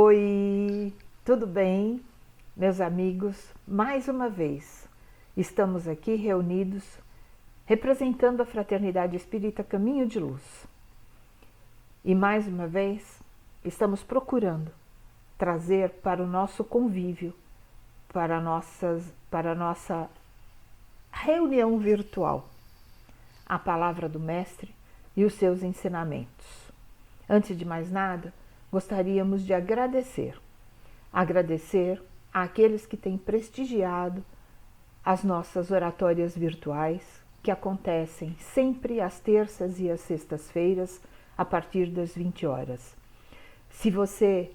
Oi, tudo bem, meus amigos? Mais uma vez, estamos aqui reunidos representando a Fraternidade Espírita Caminho de Luz. E mais uma vez, estamos procurando trazer para o nosso convívio, para a nossa reunião virtual, a palavra do Mestre e os seus ensinamentos. Antes de mais nada, gostaríamos de agradecer àqueles que têm prestigiado as nossas oratórias virtuais, que acontecem sempre às terças e às sextas-feiras, a partir das 20 horas. Se você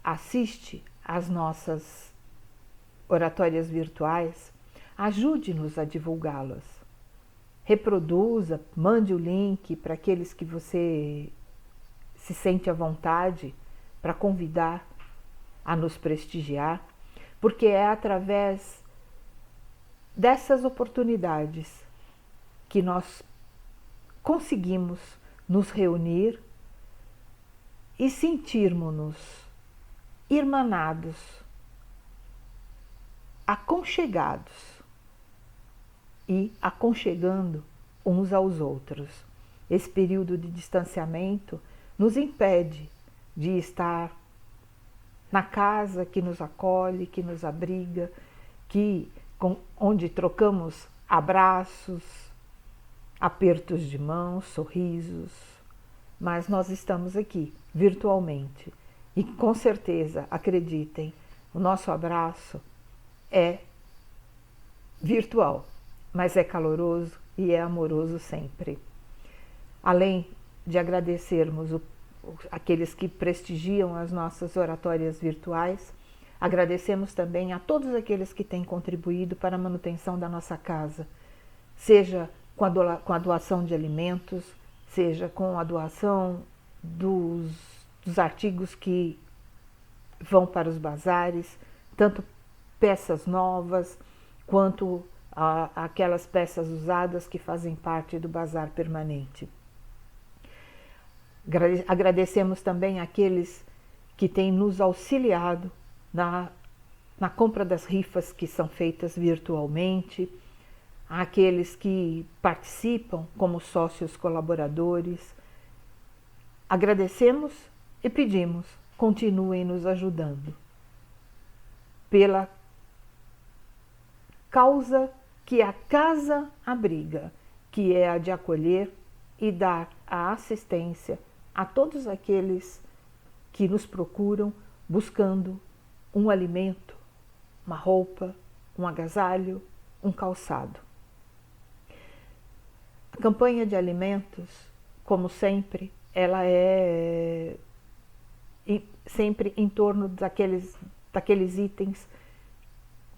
assiste às nossas oratórias virtuais, ajude-nos a divulgá-las. Reproduza, mande o link para aqueles que você se sente à vontade para convidar a nos prestigiar, porque é através dessas oportunidades que nós conseguimos nos reunir e sentirmos-nos irmanados, aconchegados e aconchegando uns aos outros. Esse período de distanciamento nos impede de estar na casa que nos acolhe, que nos abriga, onde trocamos abraços, apertos de mão, sorrisos, mas nós estamos aqui virtualmente e com certeza, acreditem, o nosso abraço é virtual, mas é caloroso e é amoroso sempre. Além de agradecermos aqueles que prestigiam as nossas oratórias virtuais, agradecemos também a todos aqueles que têm contribuído para a manutenção da nossa casa, seja com a doação de alimentos, seja com a doação dos artigos que vão para os bazares, tanto peças novas quanto aquelas peças usadas que fazem parte do bazar permanente. Agradecemos também àqueles que têm nos auxiliado na compra das rifas que são feitas virtualmente, àqueles que participam como sócios colaboradores. Agradecemos e pedimos, continuem nos ajudando pela causa que a casa abriga, que é a de acolher e dar a assistência a todos aqueles que nos procuram buscando um alimento, uma roupa, um agasalho, um calçado. A campanha de alimentos, como sempre, ela é sempre em torno daqueles itens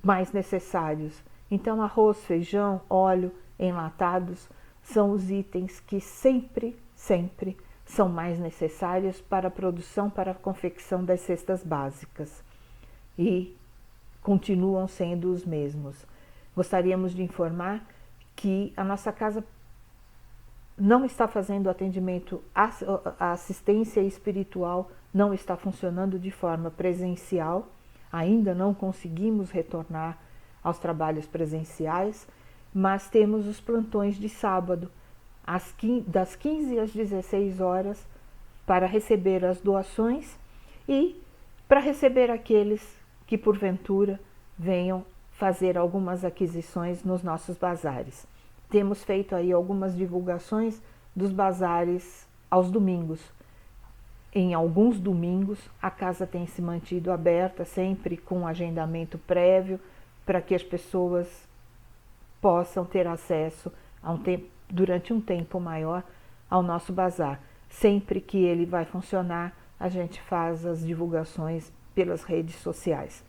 mais necessários. Então, arroz, feijão, óleo, enlatados são os itens que sempre são mais necessários para a produção, para a confecção das cestas básicas e continuam sendo os mesmos. Gostaríamos de informar que a nossa casa não está fazendo atendimento, a assistência espiritual não está funcionando de forma presencial, ainda não conseguimos retornar aos trabalhos presenciais, mas temos os plantões de sábado, das 15 às 16 horas, para receber as doações e para receber aqueles que porventura venham fazer algumas aquisições nos nossos bazares. Temos feito aí algumas divulgações dos bazares aos domingos. Em alguns domingos a casa tem se mantido aberta, sempre com agendamento prévio, para que as pessoas possam ter acesso durante um tempo maior ao nosso bazar. Sempre que ele vai funcionar, a gente faz as divulgações pelas redes sociais.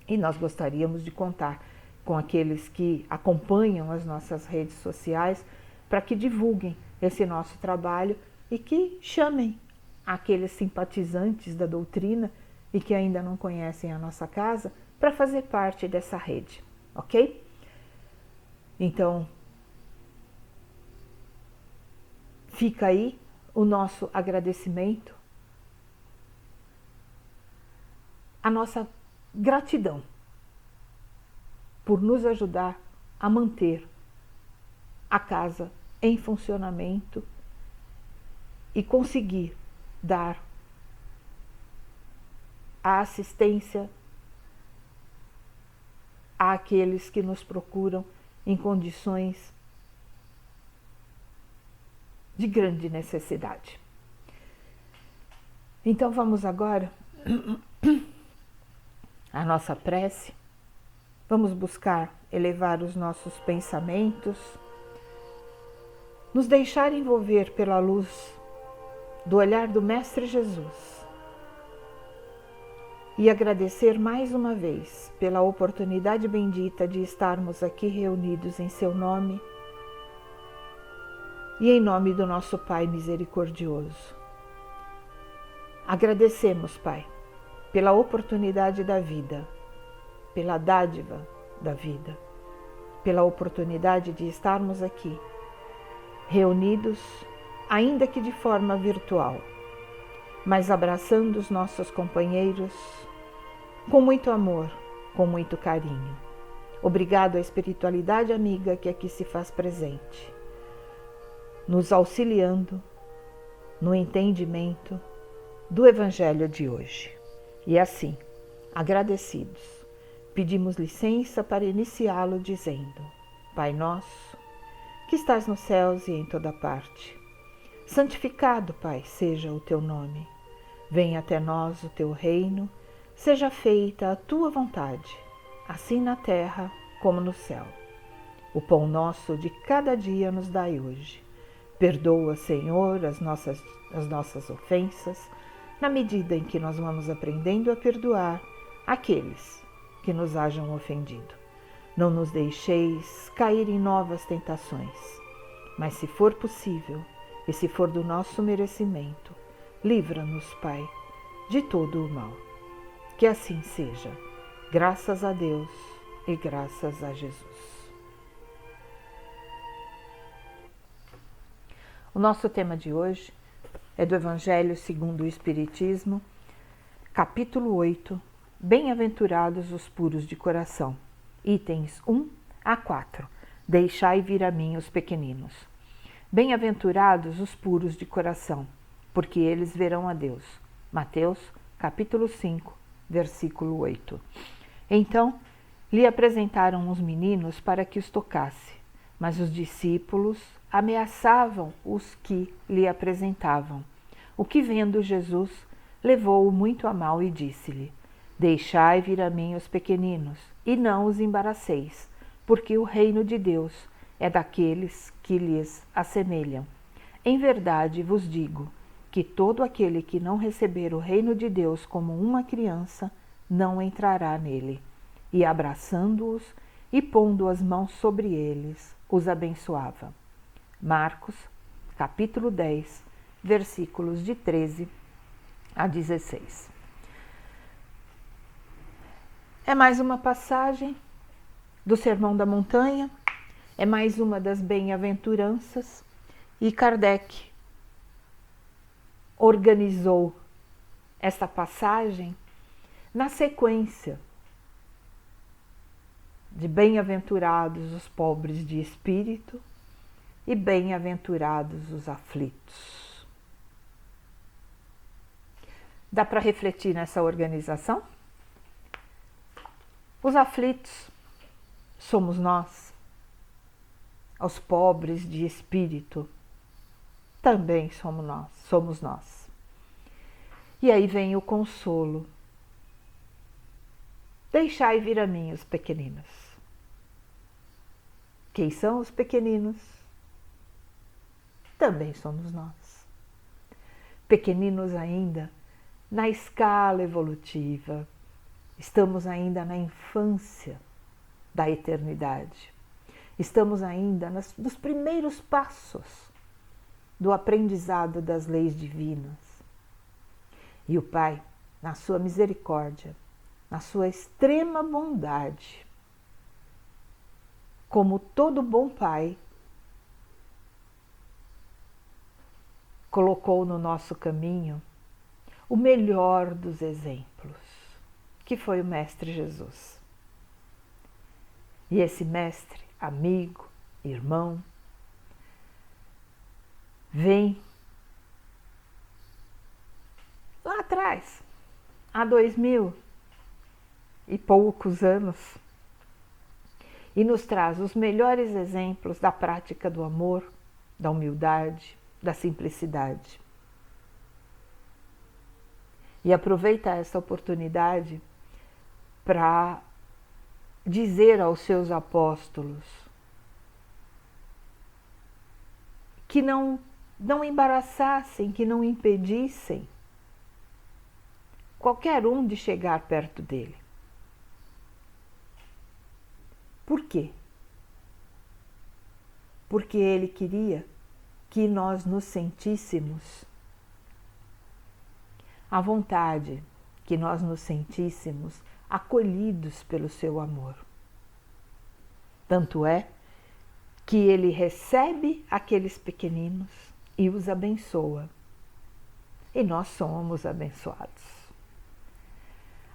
E nós gostaríamos de contar com aqueles que acompanham as nossas redes sociais para que divulguem esse nosso trabalho e que chamem aqueles simpatizantes da doutrina e que ainda não conhecem a nossa casa para fazer parte dessa rede, ok? Então, fica aí o nosso agradecimento a nossa gratidão por nos ajudar a manter a casa em funcionamento e conseguir dar a assistência àqueles que nos procuram em condições de grande necessidade. Então vamos agora à nossa prece. Vamos buscar elevar os nossos pensamentos, nos deixar envolver pela luz do olhar do Mestre Jesus e agradecer mais uma vez pela oportunidade bendita de estarmos aqui reunidos em seu nome e em nome do nosso Pai misericordioso. Agradecemos, Pai, pela oportunidade da vida, pela dádiva da vida, pela oportunidade de estarmos aqui, reunidos, ainda que de forma virtual, mas abraçando os nossos companheiros com muito amor, com muito carinho. Obrigado à espiritualidade amiga que aqui se faz presente, nos auxiliando no entendimento do Evangelho de hoje. E assim, agradecidos, pedimos licença para iniciá-lo dizendo: Pai nosso, que estás nos céus e em toda parte, santificado, Pai, seja o teu nome. Venha até nós o teu reino, seja feita a tua vontade, assim na terra como no céu. O pão nosso de cada dia nos dai hoje. Perdoa, Senhor, as nossas ofensas, na medida em que nós vamos aprendendo a perdoar aqueles que nos hajam ofendido. Não nos deixeis cair em novas tentações, mas se for possível e se for do nosso merecimento, livra-nos, Pai, de todo o mal. Que assim seja, graças a Deus e graças a Jesus. O nosso tema de hoje é do Evangelho segundo o Espiritismo, capítulo 8, Bem-aventurados os puros de coração, itens 1 a 4. Deixai vir a mim os pequeninos. Bem-aventurados os puros de coração, porque eles verão a Deus. Mateus, capítulo 5, versículo 8. Então, lhe apresentaram os meninos para que os tocasse, mas os discípulos ameaçavam os que lhe apresentavam. O que, vendo Jesus, levou-o muito a mal e disse-lhe: Deixai vir a mim os pequeninos, e não os embaraceis, porque o reino de Deus é daqueles que lhes assemelham. Em verdade vos digo que todo aquele que não receber o reino de Deus como uma criança, não entrará nele. E abraçando-os e pondo as mãos sobre eles, os abençoava. Marcos, capítulo 10, versículos de 13 a 16. É mais uma passagem do Sermão da Montanha, é mais uma das bem-aventuranças, e Kardec organizou esta passagem na sequência de bem-aventurados os pobres de espírito e bem-aventurados os aflitos. Dá para refletir nessa organização? Os aflitos somos nós, os pobres de espírito também somos nós. E aí vem o consolo. Deixai vir a mim os pequeninos. Quem são os pequeninos? Também somos nós. Pequeninos ainda na escala evolutiva. Estamos ainda na infância da eternidade. Estamos ainda nos primeiros passos do aprendizado das leis divinas. E o Pai, na sua misericórdia, na sua extrema bondade, como todo bom Pai, colocou no nosso caminho o melhor dos exemplos, que foi o Mestre Jesus. E esse Mestre, amigo, irmão, vem lá atrás, há 2000 e poucos anos, e nos traz os melhores exemplos da prática do amor, da humildade, da simplicidade. E aproveita essa oportunidade para dizer aos seus apóstolos que não embaraçassem, que não impedissem qualquer um de chegar perto dele. Por quê? Porque ele queria que nós nos sentíssemos à vontade, que nós nos sentíssemos acolhidos pelo seu amor. Tanto é que ele recebe aqueles pequeninos e os abençoa. E nós somos abençoados.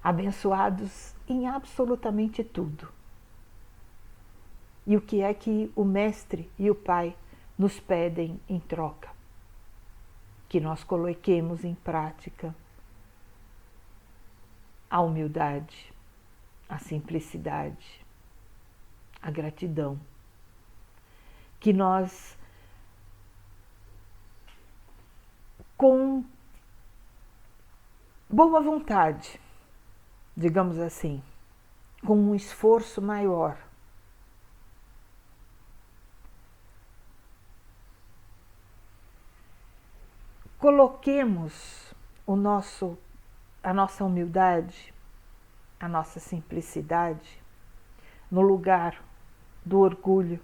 Abençoados em absolutamente tudo. E o que é que o Mestre e o Pai nos pedem em troca? Que nós coloquemos em prática a humildade, a simplicidade, a gratidão. Que nós, com boa vontade, digamos assim, com um esforço maior, coloquemos a nossa humildade, a nossa simplicidade no lugar do orgulho,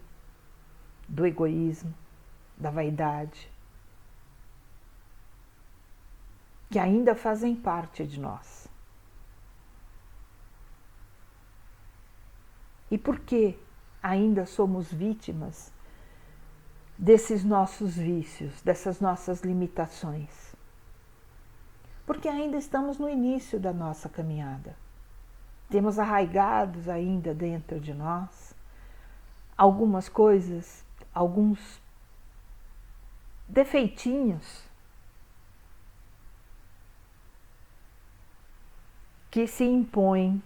do egoísmo, da vaidade, que ainda fazem parte de nós. E por que ainda somos vítimas desses nossos vícios, dessas nossas limitações? Porque ainda estamos no início da nossa caminhada. Temos arraigados ainda dentro de nós algumas coisas, alguns defeitinhos que se impõem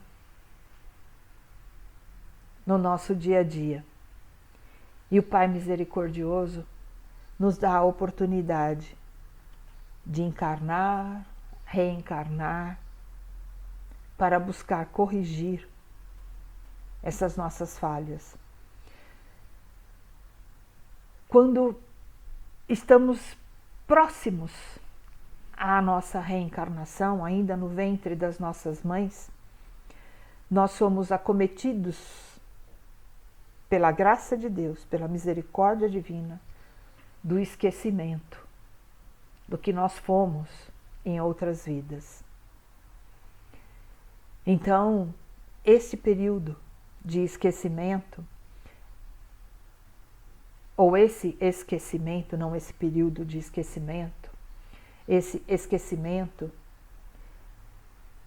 no nosso dia a dia. E o Pai Misericordioso nos dá a oportunidade de encarnar, reencarnar, para buscar corrigir essas nossas falhas. Quando estamos próximos à nossa reencarnação, ainda no ventre das nossas mães, nós somos acometidos pela graça de Deus, pela misericórdia divina, do esquecimento do que nós fomos em outras vidas. Então, esse período de esquecimento, ou esse esquecimento, não esse período de esquecimento, esse esquecimento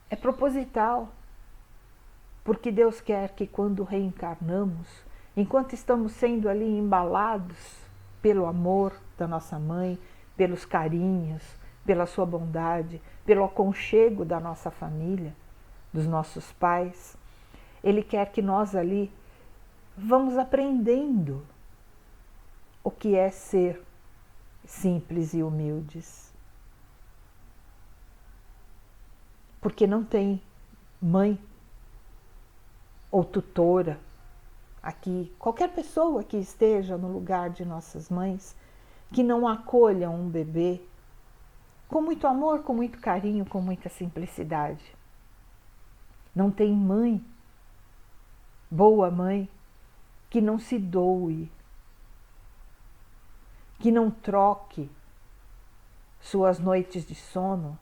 é proposital, porque Deus quer que quando reencarnamos, enquanto estamos sendo ali embalados pelo amor da nossa mãe, pelos carinhos, pela sua bondade, pelo aconchego da nossa família, dos nossos pais, Ele quer que nós ali vamos aprendendo o que é ser simples e humildes. Porque não tem mãe ou tutora aqui, qualquer pessoa que esteja no lugar de nossas mães, que não acolha um bebê com muito amor, com muito carinho, com muita simplicidade. Não tem mãe, boa mãe, que não se doe, que não troque suas noites de sono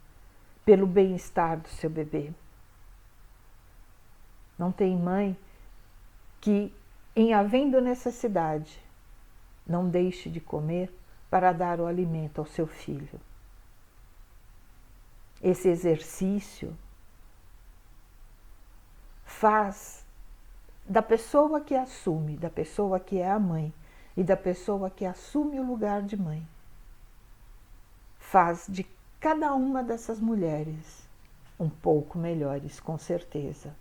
pelo bem-estar do seu bebê. Não tem mãe que, em havendo necessidade, não deixe de comer para dar o alimento ao seu filho. Esse exercício faz da pessoa que assume, da pessoa que é a mãe e da pessoa que assume o lugar de mãe, faz de cada uma dessas mulheres um pouco melhores, com certeza.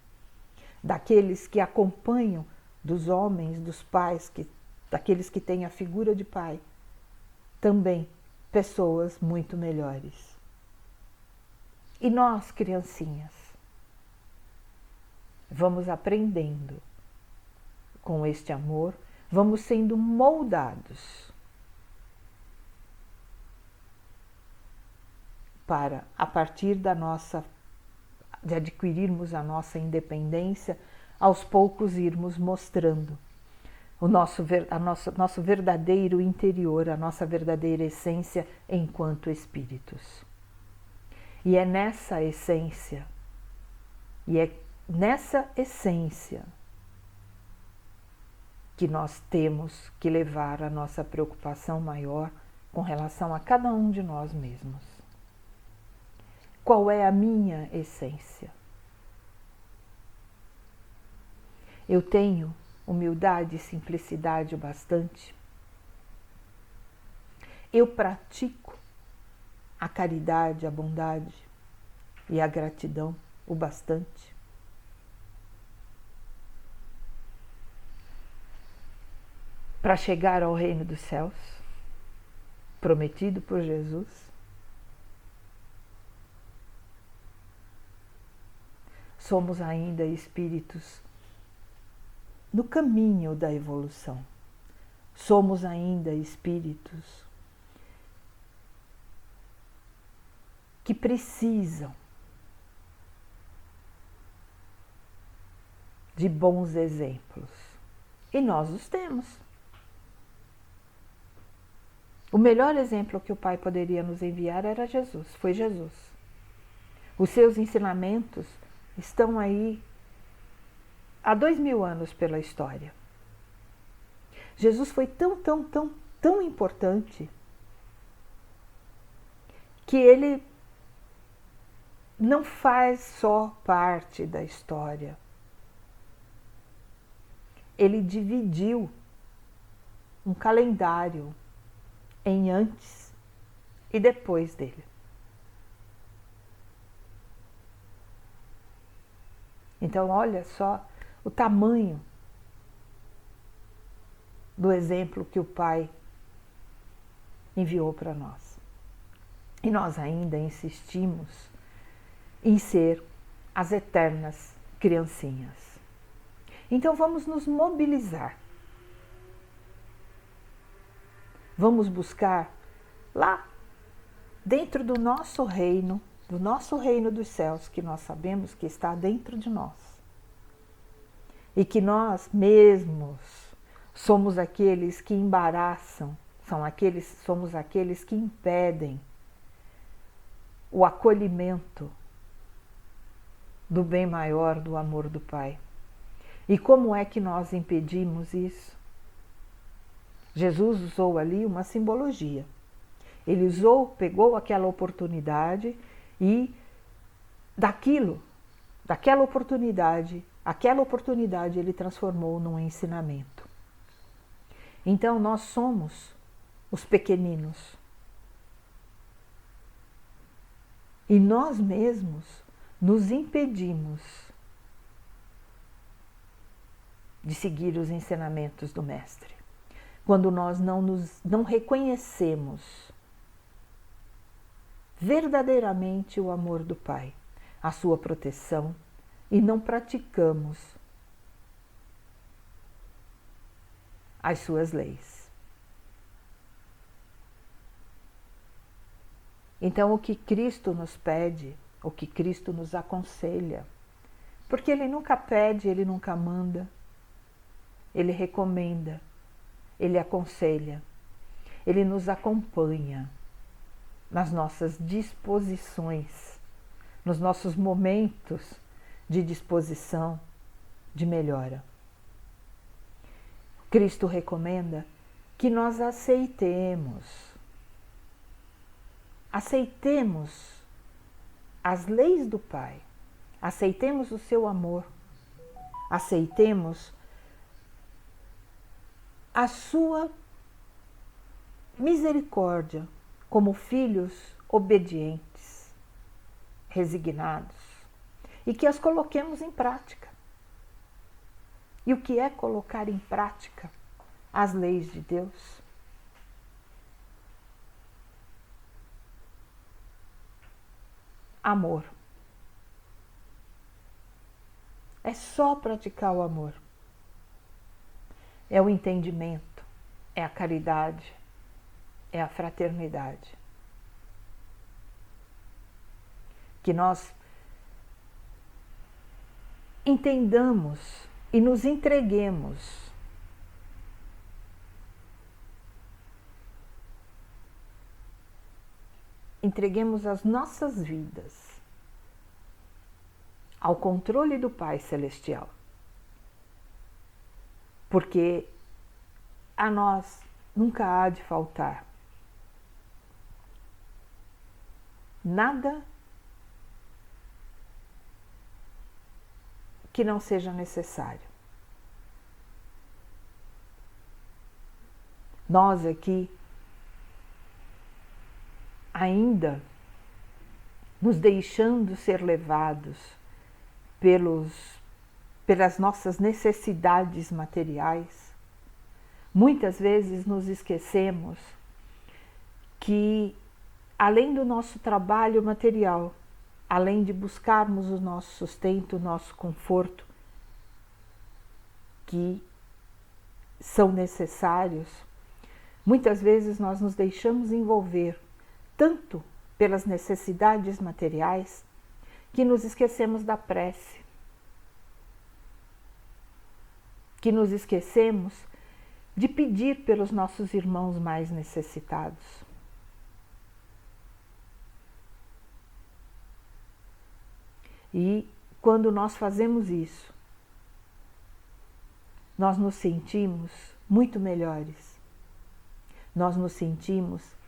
Daqueles que acompanham, dos homens, dos pais, daqueles que têm a figura de pai, também pessoas muito melhores. E nós, criancinhas, vamos aprendendo com este amor, vamos sendo moldados para, a partir de adquirirmos a nossa independência, aos poucos irmos mostrando o nosso verdadeiro interior, a nossa verdadeira essência enquanto espíritos. E é nessa essência, que nós temos que levar a nossa preocupação maior com relação a cada um de nós mesmos. Qual é a minha essência? Eu tenho humildade e simplicidade o bastante? Eu pratico a caridade, a bondade e a gratidão o bastante? Para chegar ao reino dos céus, prometido por Jesus? Somos ainda espíritos no caminho da evolução. Somos ainda espíritos que precisam de bons exemplos. E nós os temos. O melhor exemplo que o Pai poderia nos enviar era Jesus, foi Jesus. Os seus ensinamentos estão aí há 2000 anos pela história. Jesus foi tão importante que ele não faz só parte da história. Ele dividiu um calendário em antes e depois dele. Então, olha só o tamanho do exemplo que o Pai enviou para nós. E nós ainda insistimos em ser as eternas criancinhas. Então, vamos nos mobilizar. Vamos buscar lá, dentro do nosso reino dos céus, que nós sabemos que está dentro de nós. E que nós mesmos somos aqueles que embaraçam, somos aqueles que impedem o acolhimento do bem maior, do amor do Pai. E como é que nós impedimos isso? Jesus usou ali uma simbologia. Ele pegou aquela oportunidade e daquela oportunidade ele transformou num ensinamento. Então nós somos os pequeninos. E nós mesmos nos impedimos de seguir os ensinamentos do Mestre. Quando nós não reconhecemos verdadeiramente o amor do Pai, a sua proteção, e não praticamos as suas leis. Então, o que Cristo nos pede, o que Cristo nos aconselha, porque Ele nunca pede, Ele nunca manda, Ele recomenda, Ele aconselha, Ele nos acompanha nas nossas disposições, nos nossos momentos de disposição, de melhora. Cristo recomenda que nós aceitemos as leis do Pai, aceitemos o seu amor, aceitemos a sua misericórdia como filhos obedientes, resignados, e que as coloquemos em prática. E o que é colocar em prática as leis de Deus? Amor. É só praticar o amor. É o entendimento, é a caridade, é a fraternidade. Que nós entendamos e nos entreguemos as nossas vidas ao controle do Pai Celestial. Porque a nós nunca há de faltar nada que não seja necessário. Nós aqui ainda nos deixando ser levados pelas nossas necessidades materiais, muitas vezes nos esquecemos que, além do nosso trabalho material, além de buscarmos o nosso sustento, o nosso conforto, que são necessários, muitas vezes nós nos deixamos envolver tanto pelas necessidades materiais que nos esquecemos da prece, que nos esquecemos de pedir pelos nossos irmãos mais necessitados. E quando nós fazemos isso, nós nos sentimos muito melhores, nós nos sentimos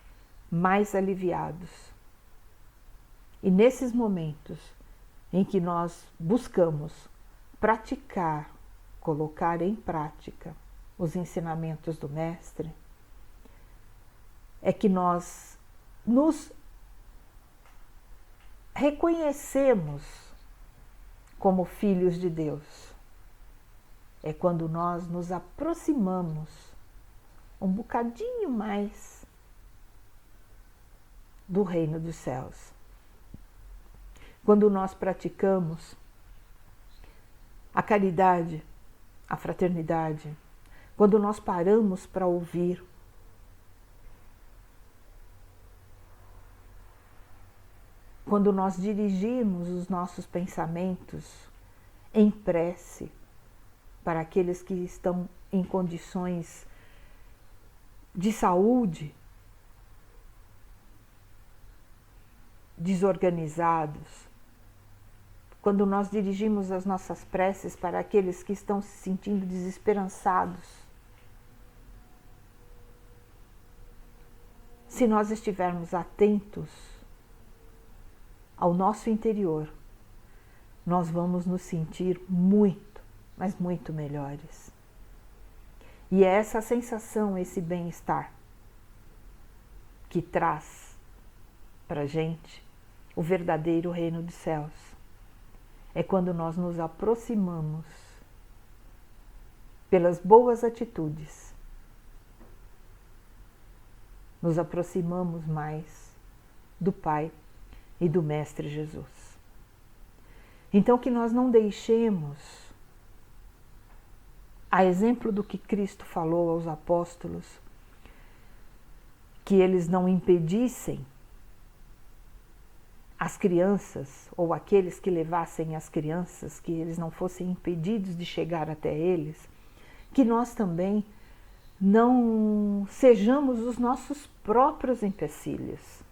mais aliviados. E nesses momentos em que nós buscamos praticar, colocar em prática os ensinamentos do Mestre, é que nós nos reconhecemos como filhos de Deus. É quando nós nos aproximamos um bocadinho mais do reino dos céus. Quando nós praticamos a caridade, a fraternidade, quando nós paramos para ouvir, quando nós dirigimos os nossos pensamentos em prece para aqueles que estão em condições de saúde, desorganizados, quando nós dirigimos as nossas preces para aqueles que estão se sentindo desesperançados, se nós estivermos atentos ao nosso interior, nós vamos nos sentir muito, mas muito melhores. E é essa sensação, esse bem-estar, que traz para a gente o verdadeiro reino dos céus. É quando nós nos aproximamos pelas boas atitudes, nos aproximamos mais do Pai e do Mestre Jesus. Então que nós não deixemos, a exemplo do que Cristo falou aos apóstolos, que eles não impedissem as crianças, ou aqueles que levassem as crianças, que eles não fossem impedidos de chegar até eles, que nós também não sejamos os nossos próprios empecilhos,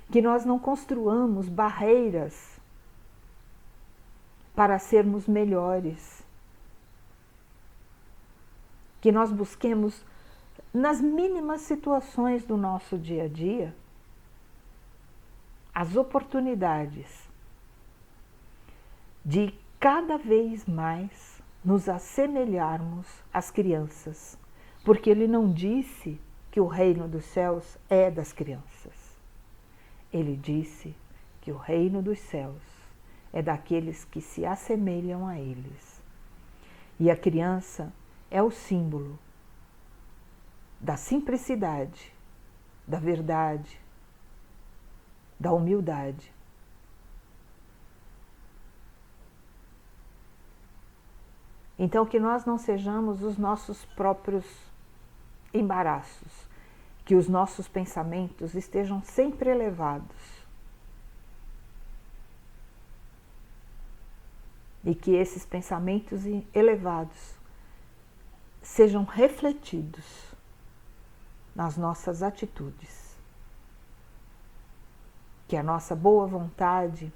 que nós não construamos barreiras para sermos melhores, que nós busquemos nas mínimas situações do nosso dia a dia as oportunidades de cada vez mais nos assemelharmos às crianças, porque ele não disse que o reino dos céus é das crianças. Ele disse que o reino dos céus é daqueles que se assemelham a eles. E a criança é o símbolo da simplicidade, da verdade, da humildade. Então, que nós não sejamos os nossos próprios embaraços, que os nossos pensamentos estejam sempre elevados e que esses pensamentos elevados sejam refletidos nas nossas atitudes, que a nossa boa vontade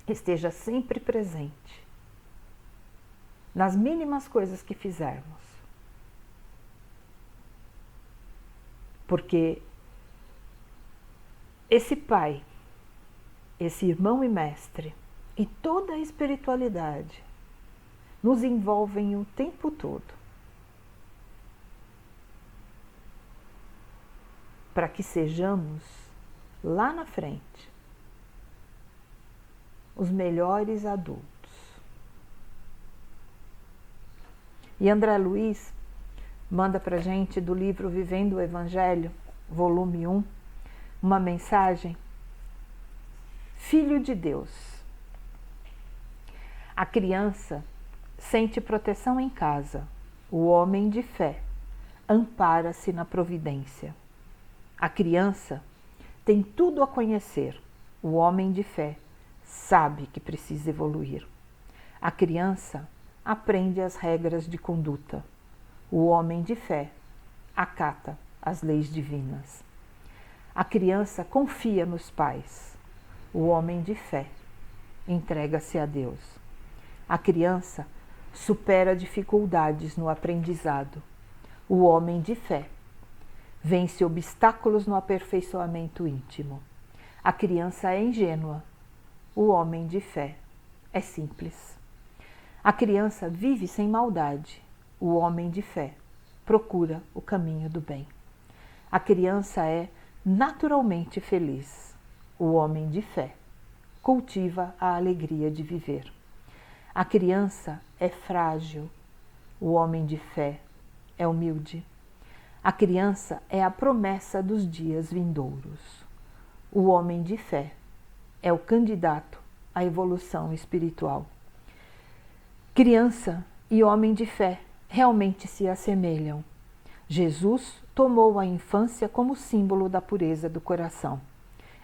esteja sempre presente nas mínimas coisas que fizermos. Porque esse Pai, esse irmão e mestre e toda a espiritualidade nos envolvem o tempo todo para que sejamos lá na frente os melhores adultos. E André Luiz manda para a gente do livro Vivendo o Evangelho, volume 1, uma mensagem: Filho de Deus. A criança sente proteção em casa, o homem de fé ampara-se na providência. A criança tem tudo a conhecer, o homem de fé sabe que precisa evoluir. A criança aprende as regras de conduta, o homem de fé acata as leis divinas. A criança confia nos pais, o homem de fé entrega-se a Deus. A criança supera dificuldades no aprendizado, o homem de fé vence obstáculos no aperfeiçoamento íntimo. A criança é ingênua, o homem de fé é simples. A criança vive sem maldade, o homem de fé procura o caminho do bem. A criança é naturalmente feliz, o homem de fé cultiva a alegria de viver. A criança é frágil, o homem de fé é humilde. A criança é a promessa dos dias vindouros. O homem de fé é o candidato à evolução espiritual. Criança e homem de fé realmente se assemelham. Jesus tomou a infância como símbolo da pureza do coração,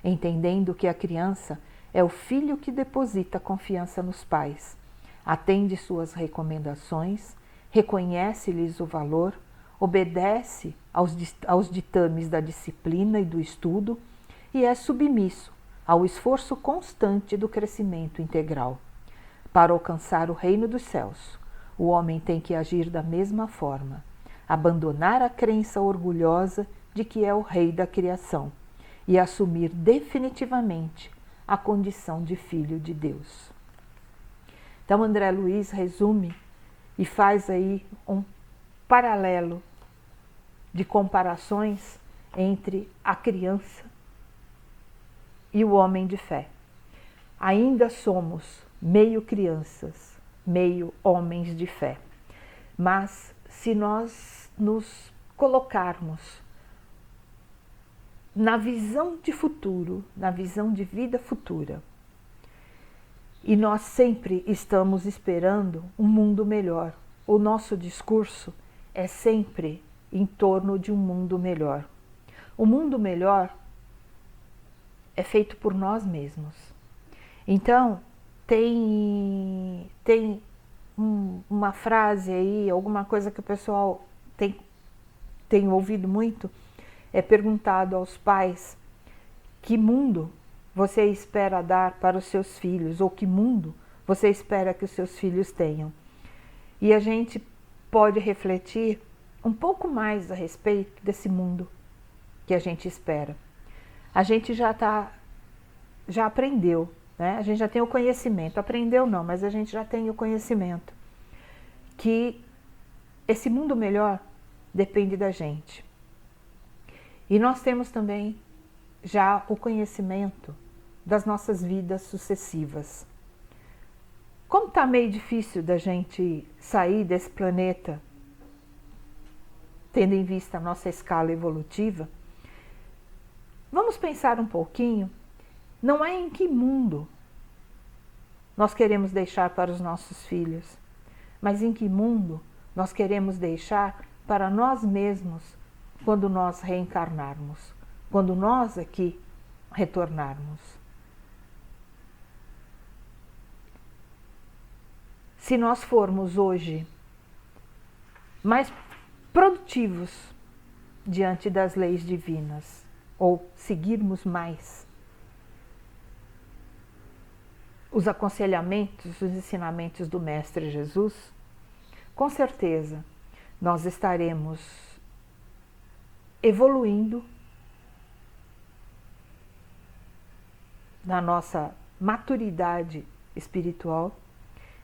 entendendo que a criança é o filho que deposita confiança nos pais, atende suas recomendações, reconhece-lhes o valor, obedece aos ditames da disciplina e do estudo e é submisso ao esforço constante do crescimento integral. Para alcançar o reino dos céus, o homem tem que agir da mesma forma, abandonar a crença orgulhosa de que é o rei da criação e assumir definitivamente a condição de filho de Deus. Então André Luiz resume e faz aí um paralelo de comparações entre a criança e o homem de fé. Ainda somos meio crianças, meio homens de fé. Mas se nós nos colocarmos na visão de futuro, na visão de vida futura, e nós sempre estamos esperando um mundo melhor, o nosso discurso é sempre em torno de um mundo melhor. O mundo melhor é feito por nós mesmos. Então, tem uma frase aí, alguma coisa que o pessoal tem ouvido muito, é perguntado aos pais: que mundo você espera dar para os seus filhos, ou que mundo você espera que os seus filhos tenham? E a gente pode refletir um pouco mais a respeito desse mundo que a gente espera. A gente já aprendeu né? A gente já tem o conhecimento, aprendeu não, mas a gente já tem o conhecimento que esse mundo melhor depende da gente. E nós temos também já o conhecimento das nossas vidas sucessivas. Como está meio difícil da gente sair desse planeta, tendo em vista a nossa escala evolutiva, vamos pensar um pouquinho, não é em que mundo nós queremos deixar para os nossos filhos, mas em que mundo nós queremos deixar para nós mesmos quando nós reencarnarmos, quando nós aqui retornarmos. Se nós formos hoje mais produtivos diante das leis divinas, ou seguirmos mais os aconselhamentos, os ensinamentos do Mestre Jesus, com certeza nós estaremos evoluindo na nossa maturidade espiritual,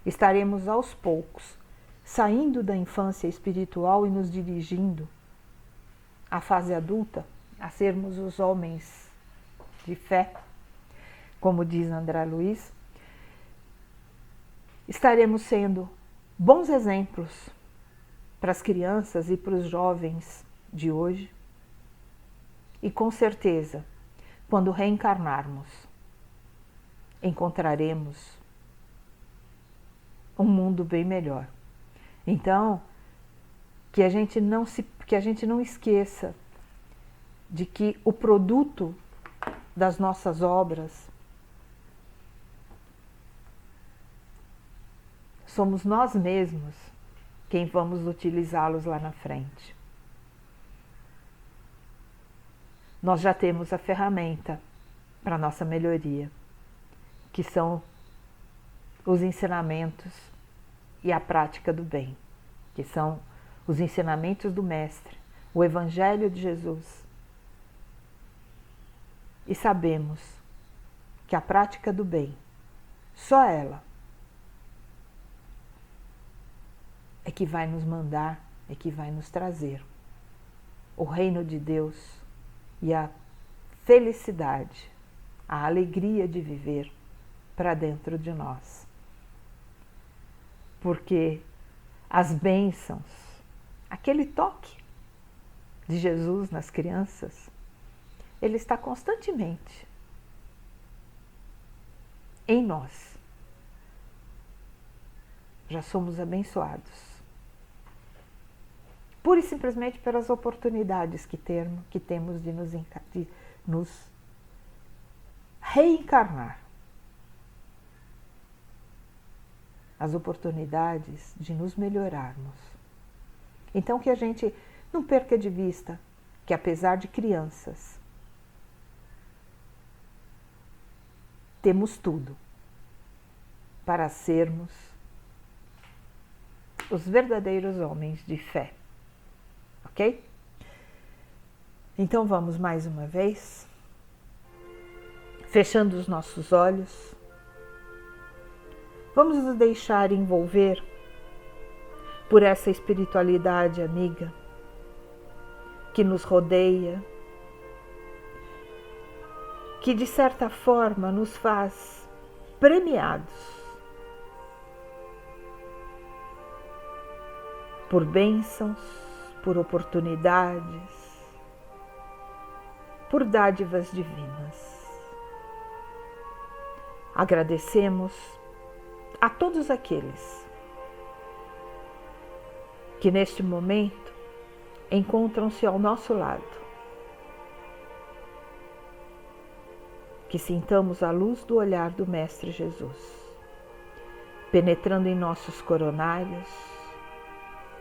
estaremos aos poucos saindo da infância espiritual e nos dirigindo à fase adulta, a sermos os homens de fé, como diz André Luiz. Estaremos sendo bons exemplos para as crianças e para os jovens de hoje. E com certeza, quando reencarnarmos, encontraremos um mundo bem melhor. Então, que a gente não esqueça de que o produto das nossas obras somos nós mesmos quem vamos utilizá-los lá na frente. Nós já temos a ferramenta para a nossa melhoria, que são os ensinamentos e a prática do bem, que são os ensinamentos do Mestre, o Evangelho de Jesus. E sabemos que a prática do bem, só ela, é que vai nos mandar, é que vai nos trazer o reino de Deus e a felicidade, a alegria de viver para dentro de nós. Porque as bênçãos, aquele toque de Jesus nas crianças, ele está constantemente em nós. Já somos abençoados. Pura e simplesmente pelas oportunidades que temos de nos reencarnar. As oportunidades de nos melhorarmos. Então que a gente não perca de vista que apesar de crianças, temos tudo para sermos os verdadeiros homens de fé. Ok? Então vamos mais uma vez, fechando os nossos olhos, vamos nos deixar envolver por essa espiritualidade amiga que nos rodeia, que de certa forma nos faz premiados por bênçãos, por oportunidades, por dádivas divinas. Agradecemos a todos aqueles que neste momento encontram-se ao nosso lado. Que sintamos a luz do olhar do Mestre Jesus, penetrando em nossos coronários,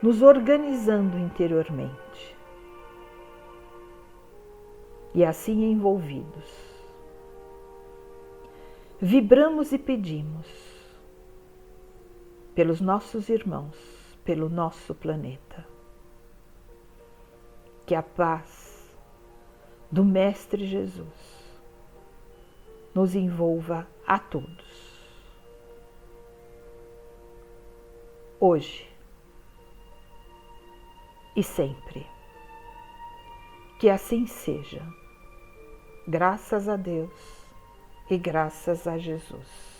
nos organizando interiormente. E assim envolvidos, vibramos e pedimos pelos nossos irmãos, pelo nosso planeta, que a paz do Mestre Jesus nos envolva a todos. Hoje e sempre. Que assim seja. Graças a Deus e graças a Jesus.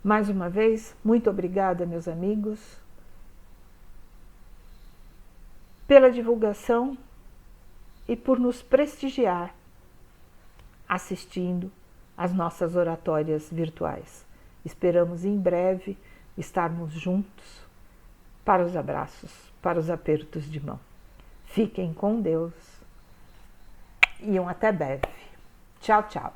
Mais uma vez, muito obrigada, meus amigos, pela divulgação e por nos prestigiar assistindo às nossas oratórias virtuais. Esperamos em breve estarmos juntos para os abraços, para os apertos de mão. Fiquem com Deus e até breve. Tchau, tchau.